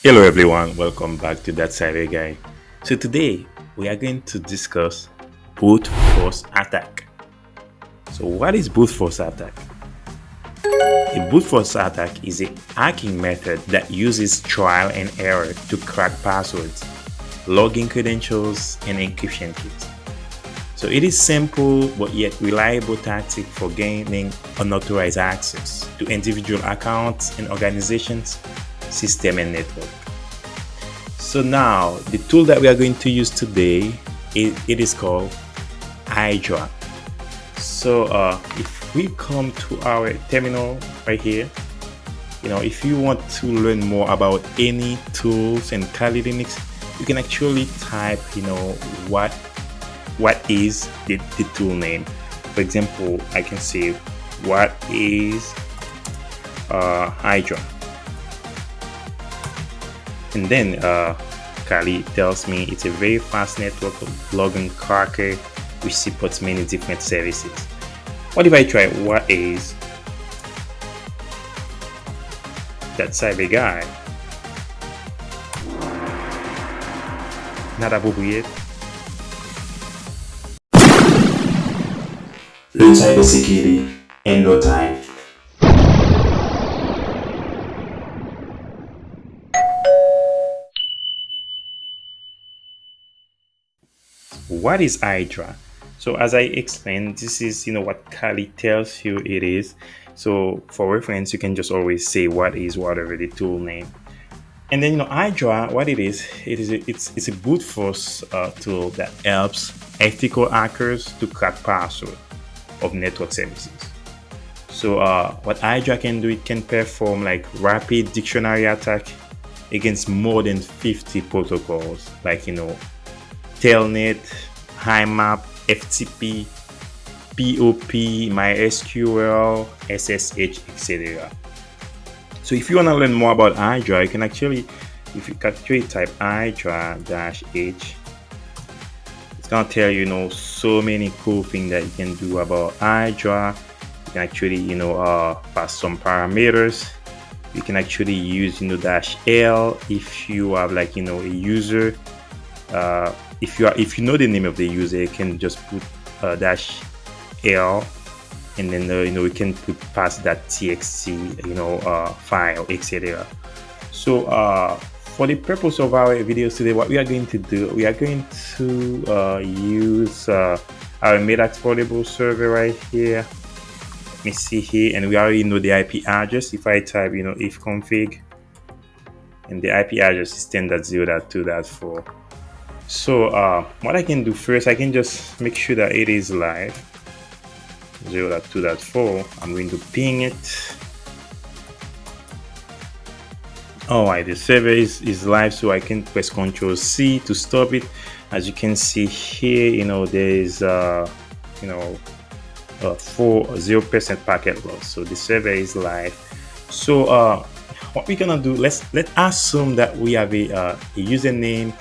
Hello everyone, welcome back to That Cyber Guy. So today we are going to discuss brute force attack. So what is brute force attack? A brute force attack is a hacking method that uses trial and error to crack passwords, login credentials, and encryption keys. So it is simple but yet reliable tactic for gaining unauthorized access to individual accounts and organizations, system and network. So now the tool that we are going to use today, it is called Hydra. So if we come to our terminal right here, if you want to learn more about any tools and Kali Linux, you can actually type, what is the tool name. For example, I can say what is Hydra, and then Kali tells me it's a very fast network of login cracker which supports many different services. What if I try what is that cyber guy? Not appropriate. Learn cybersecurity in no time. What is Hydra? So as I explained, this is what Kali tells you it is. So for reference, you can just always say what is whatever the tool name. And then Hydra, what it is it's a brute force tool that helps ethical hackers to crack password of network services. So what Hydra can do, it can perform like rapid dictionary attack against more than 50 protocols, like Telnet, IMAP, FTP, POP, MySQL, SSH, etc. So if you want to learn more about Hydra, you can actually, if you actually type Hydra-H, it's gonna tell you, so many cool things that you can do about Hydra. You can actually, pass some parameters. You can actually use, -L if you have like, a user. If you know the name of the user, you can just put -L, and then we can put past that txt file, etc. So for the purpose of our videos today, what we are going to do, we are going to use our Metasploitable server right here. Let me see here, and we already know the IP address. If I type if config, and the IP address is 10.0.2.4. So what I can do first, I can just make sure that it is live 0.2.4. I'm going to ping it. Alright, the server is live, so I can press Ctrl C to stop it. As you can see here, there is 0% packet loss, so the server is live. So what we're gonna do, let's assume that we have a username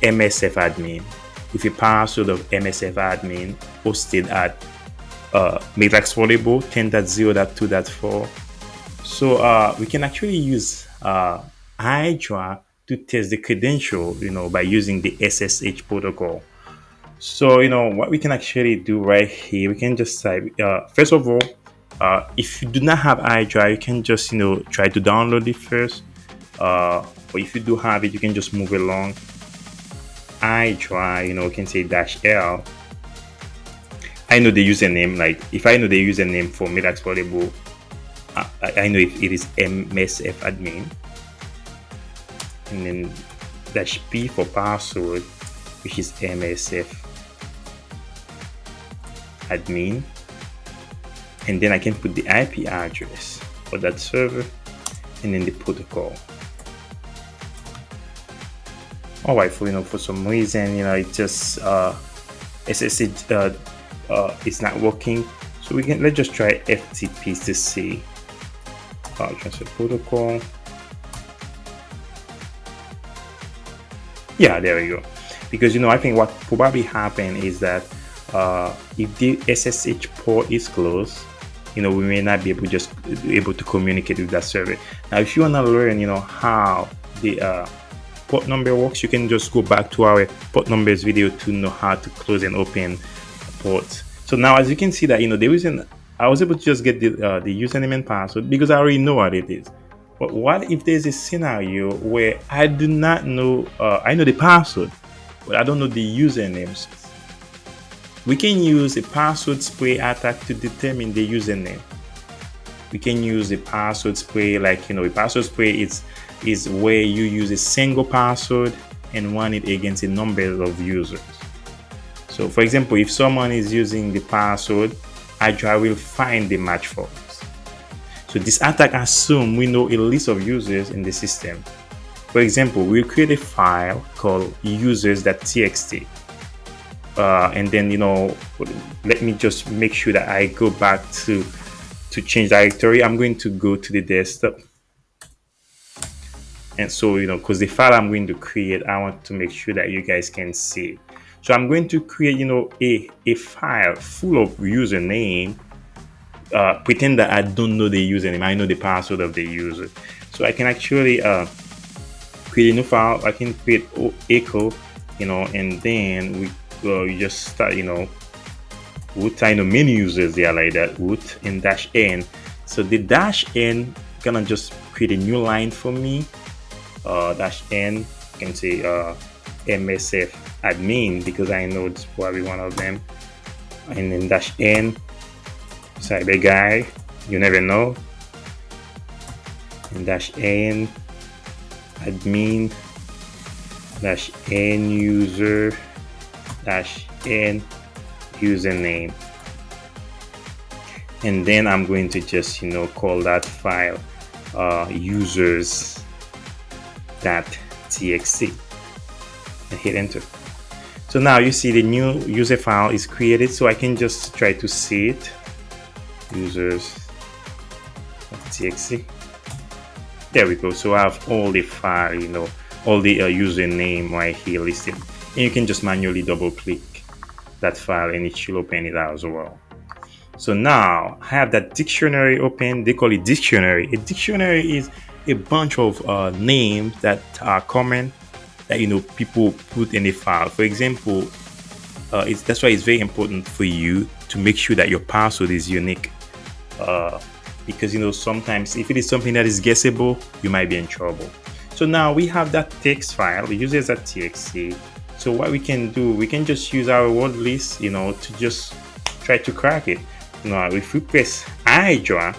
MSF admin with a password of MSF admin hosted at Metasploitable 10.0.2.4. So we can actually use Hydra to test the credential, by using the SSH protocol. So what we can actually do right here, we can just type first of all, if you do not have Hydra, you can just try to download it first, or if you do have it, you can just move along. Hydra, you can say -L. I know the username, like if I know the username for Metasploitable, I know if it is MSF admin, and then -P for password, which is MSF admin, and then I can put the IP address for that server, and then the protocol. Alright, for some reason, it just SSH it's not working, so let's just try FTP to see. Transfer protocol. Yeah, there we go. Because I think what probably happened is that if the SSH port is closed, we may not be able to communicate with that server. Now, if you want to learn, how the port number works, you can just go back to our port numbers video to know how to close and open ports. So now, as you can see that the reason I was able to just get the username and password because I already know what it is. But what if there's a scenario where I do not know, I know the password, but I don't know the usernames? We can use a password spray attack to determine the username. We can use a password spray, like a password spray is where you use a single password and run it against a number of users. So for example, if someone is using the password, Hydra will find the match for us. So this attack assumes we know a list of users in the system. For example, we'll create a file called users.txt. And then let me just make sure that I go back to change directory. I'm going to go to the desktop, and so because the file I'm going to create, I want to make sure that you guys can see. So I'm going to create a file full of username. Pretend that I don't know the username, I know the password of the user. So I can actually create a new file. I can create echo, and then we just start, root. I know many users they are like that, root and -n. So the -n gonna just create a new line for me. -n, you can say MSF admin because I know it's probably one of them, and then -n cyber guy, you never know, and -n admin -n user -n username, and then I'm going to just call that file users.txt and hit enter. So now you see the new user file is created, so I can just try to see it. Users.txt. There we go. So I have all the file, all the username right here listed, and you can just manually double click that file and it should open it as well. So now I have that dictionary open. They call it dictionary. A dictionary is a bunch of names that are common that people put in a file. For example, that's why it's very important for you to make sure that your password is unique, because sometimes if it is something that is guessable, you might be in trouble. So now we have that text file, users.txt. So what we can do, we can just use our word list, to just try to crack it. Now if we press Hydra,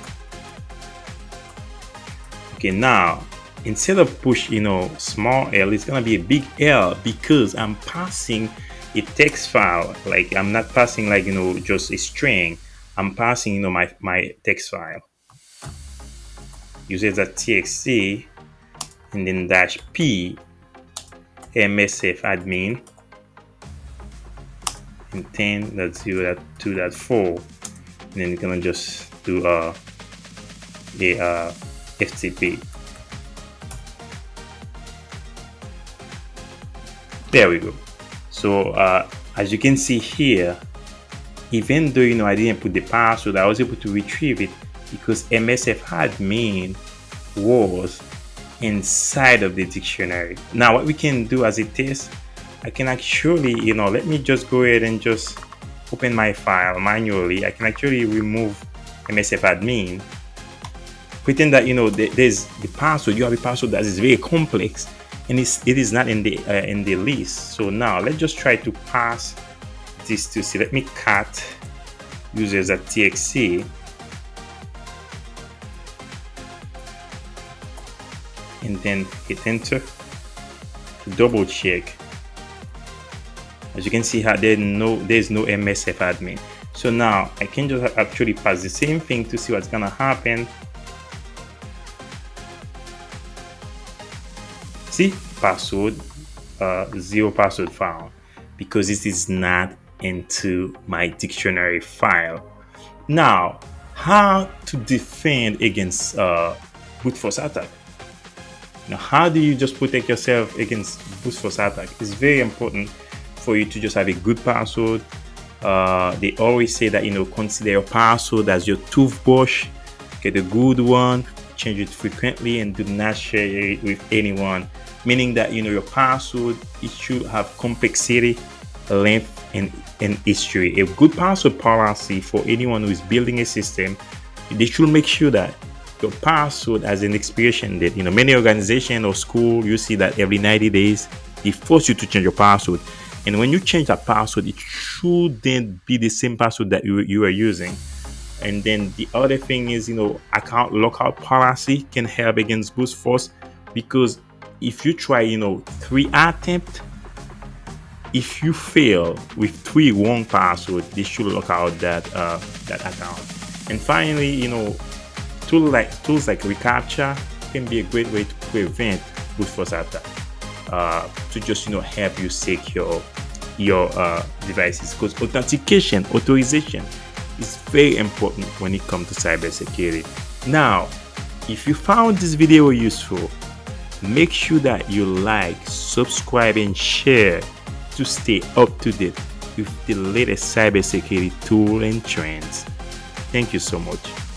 okay, now instead of push small L, it's gonna be a big L because I'm passing a text file. Like I'm not passing like just a string. I'm passing my text file, users.txt, and then -p MSF admin and 10.0.2.4, and then you're gonna just do a FTP. There we go. So as you can see here, even though I didn't put the password, I was able to retrieve it because MSF admin was inside of the dictionary. Now what we can do as a test, I can actually let me just go ahead and just open my file manually. I can actually remove MSF admin, pretend that there's the password. You have a password that is very complex and it is not in the list. So now let's just try to pass this to see. Let me cut users.txt and then hit enter to double check. As you can see how there's no MSF admin. So now I can just actually pass the same thing to see what's gonna happen. See, password, 0 password found, because this is not into my dictionary file. Now, how to defend against brute force attack? Now, how do you just protect yourself against brute force attack? It's very important for you to just have a good password. They always say that consider your password as your toothbrush. Get a good one, change it frequently, and do not share it with anyone. Meaning that your password, it should have complexity, length, and history. A good password policy for anyone who is building a system, they should make sure that your password has an expiration date. Many organizations or school, you see that every 90 days they force you to change your password. And when you change that password, it shouldn't be the same password that you are using. And then the other thing is, account lockout policy can help against brute force, because if you try, 3 attempts, if you fail with 3 wrong password, they should lock out that account. And finally, tools like reCAPTCHA can be a great way to prevent brute force attack. To just help you secure your devices, because authorization is very important when it comes to cybersecurity. Now, if you found this video useful, make sure that you like, subscribe, and share to stay up to date with the latest cybersecurity tool and trends. Thank you so much.